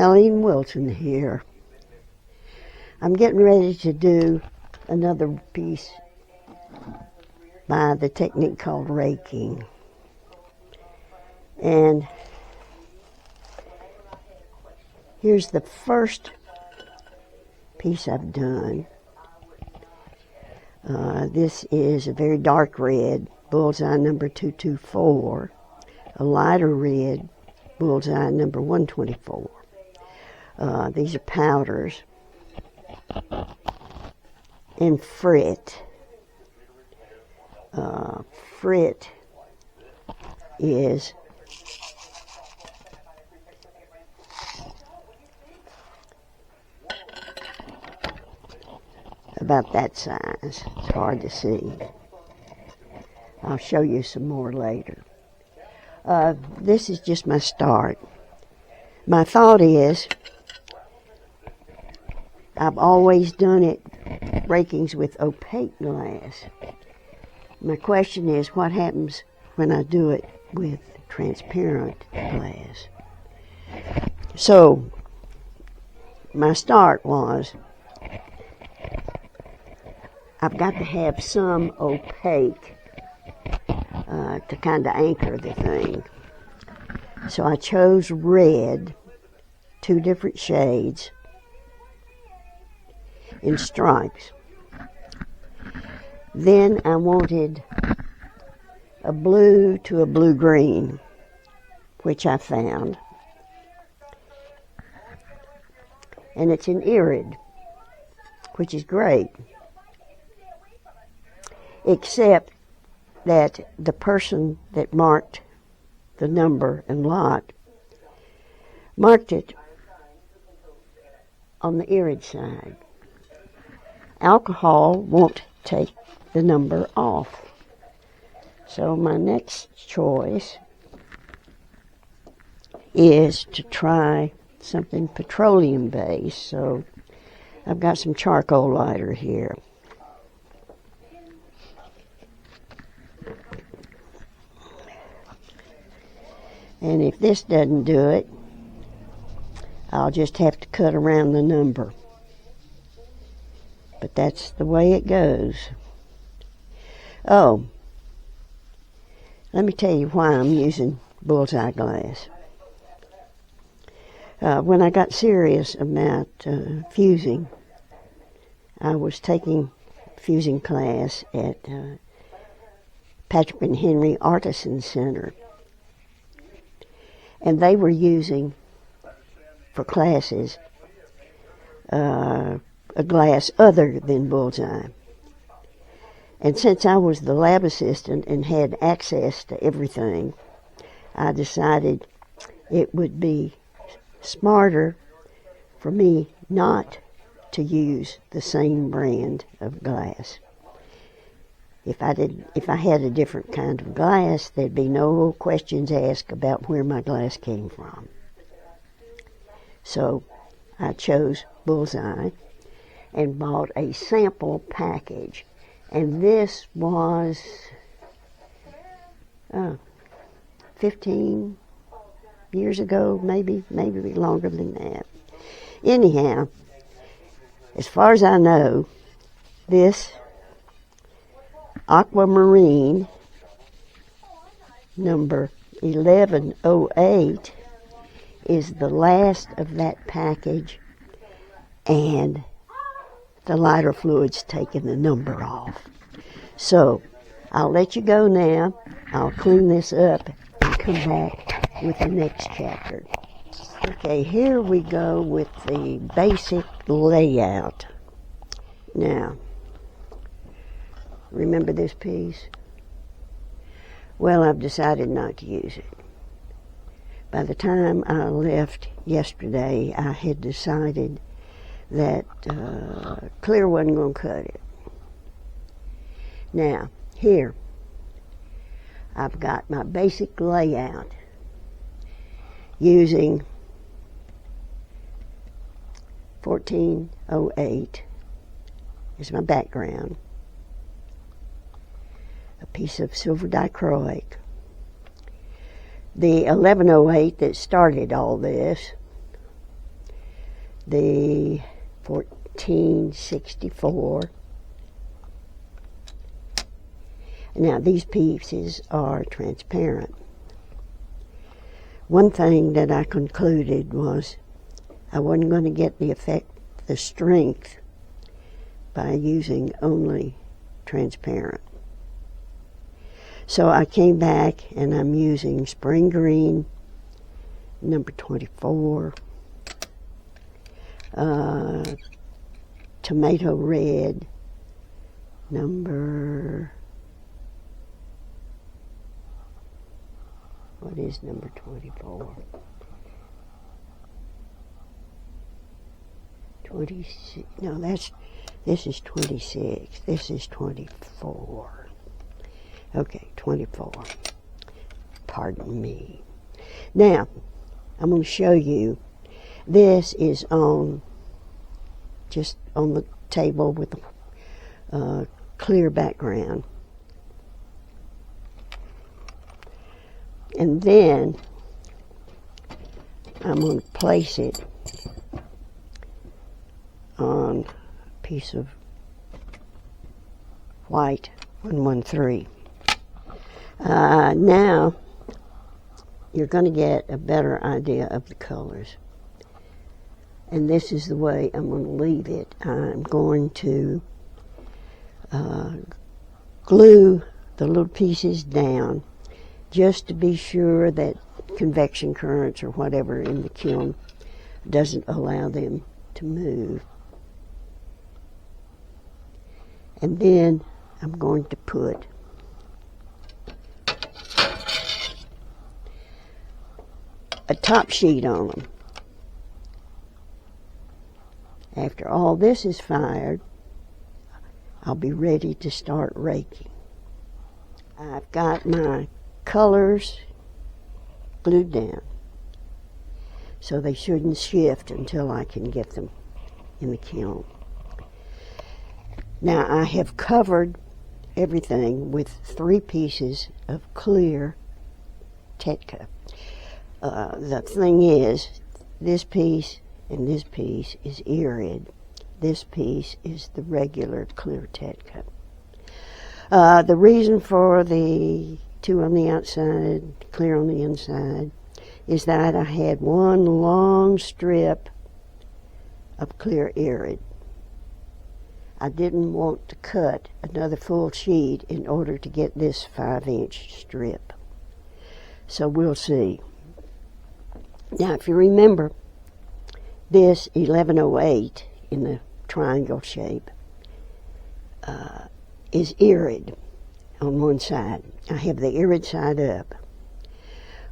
Aleen Wilson here. I'm getting ready to do another piece by the technique called raking. And here's the first piece I've done. This is a very dark red, bullseye number 224, a lighter red, bullseye number 124. These are powders. And frit. Frit is about that size. It's hard to see. I'll show you some more later. This is just my start. My thought is, I've always done it, rakings with opaque glass. My question is, what happens when I do it with transparent glass? So, my start was, I've got to have some opaque to kind of anchor the thing. So I chose red, 2 different shades, in stripes. Then I wanted a blue to a blue-green, which I found. And it's an irid, which is great. Except that the person that marked the number and lot marked it on the irid side. Alcohol won't take the number off. So my next choice is to try something petroleum based. So I've got some charcoal lighter here. And if this doesn't do it, I'll just have to cut around the number. But that's the way it goes. Oh, let me tell you why I'm using bullseye glass. When I got serious about fusing, I was taking fusing class at Patrick and Henry Artisan Center. And they were using, for classes, a glass other than bullseye. And since I was the lab assistant and had access to everything, I decided it would be smarter for me not to use the same brand of glass. If I had a different kind of glass, there'd be no questions asked about where my glass came from. So I chose bullseye and bought a sample package. And this was 15 years ago, maybe longer than that. Anyhow, as far as I know, this aquamarine number 1108 is the last of that package, and the lighter fluid's taking the number off. So I'll let you go now. I'll clean this up and come back with the next chapter. Okay, here we go with the basic layout. Now, remember this piece? Well, I've decided not to use it. By the time I left yesterday, I had decided that clear wasn't going to cut it. Now, here, I've got my basic layout using 1408 as my background. A piece of silver dichroic. The 1108 that started all this the 1464. Now these pieces are transparent. One thing that I concluded was I wasn't going to get the strength by using only transparent. So I came back and I'm using spring green, number 24, tomato red, number, what is number 24? 26, no, this is 26, this is 24. Okay, 24. Pardon me. Now, I'm going to show you. This is just on the table with a clear background. And then I'm going to place it on a piece of white 113. Now you're going to get a better idea of the colors. And this is the way I'm going to leave it. I'm going to glue the little pieces down just to be sure that convection currents or whatever in the kiln doesn't allow them to move. And then I'm going to put a top sheet on them. After all this is fired, I'll be ready to start raking. I've got my colors glued down, so they shouldn't shift until I can get them in the kiln. Now I have covered everything with 3 pieces of clear Tetka. The thing is, this piece and this piece is irid. This piece is the regular clear Tetka. The reason for the 2 on the outside, clear on the inside, is that I had one long strip of clear irid. I didn't want to cut another full sheet in order to get this 5-inch strip. So we'll see. Now, if you remember, this 1108 in the triangle shape is irid on one side. I have the irid side up.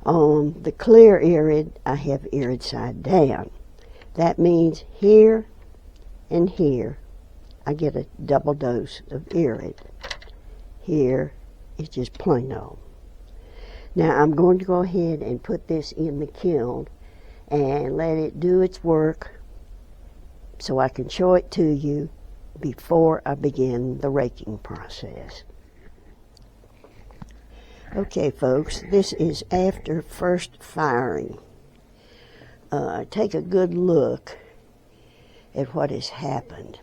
On the clear irid, I have irid side down. That means here and here, I get a double dose of irid. Here is just plain old. Now I'm going to go ahead and put this in the kiln and let it do its work so I can show it to you before I begin the raking process. Okay, folks, this is after first firing. Take a good look at what has happened.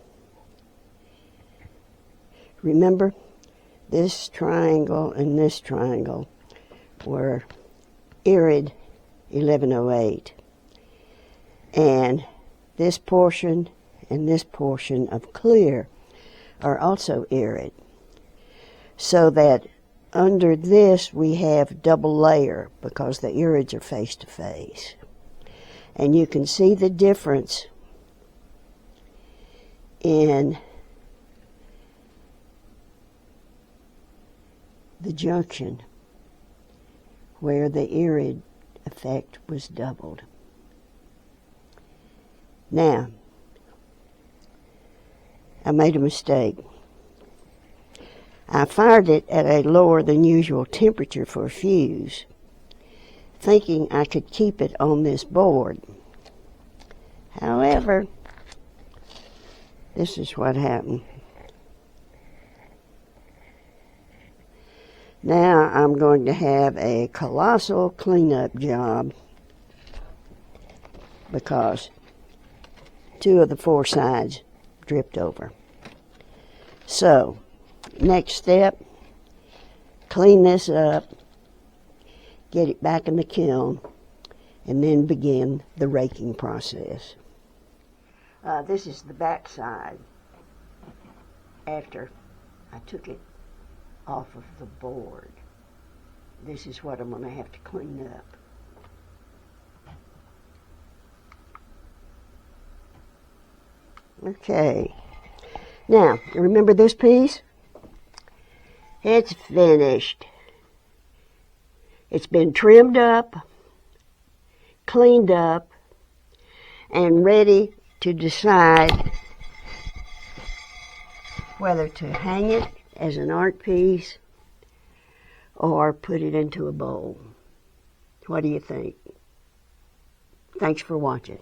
Remember, this triangle and this triangle were irid 1108, and this portion and this portion of clear are also irid, so that under this we have double layer because the irids are face to face. And you can see the difference in the junction where the irid effect was doubled. Now, I made a mistake. I fired it at a lower than usual temperature for a fuse, thinking I could keep it on this board. However, this is what happened. Now I'm going to have a colossal cleanup job because 2 of the 4 sides dripped over. So, next step, clean this up, get it back in the kiln, and then begin the raking process. This is the back side after I took it off of the board. This is what I'm going to have to clean up. Okay. Now, remember this piece? It's finished. It's been trimmed up, cleaned up, and ready to decide whether to hang it as an art piece or put it into a bowl. What do you think? Thanks for watching.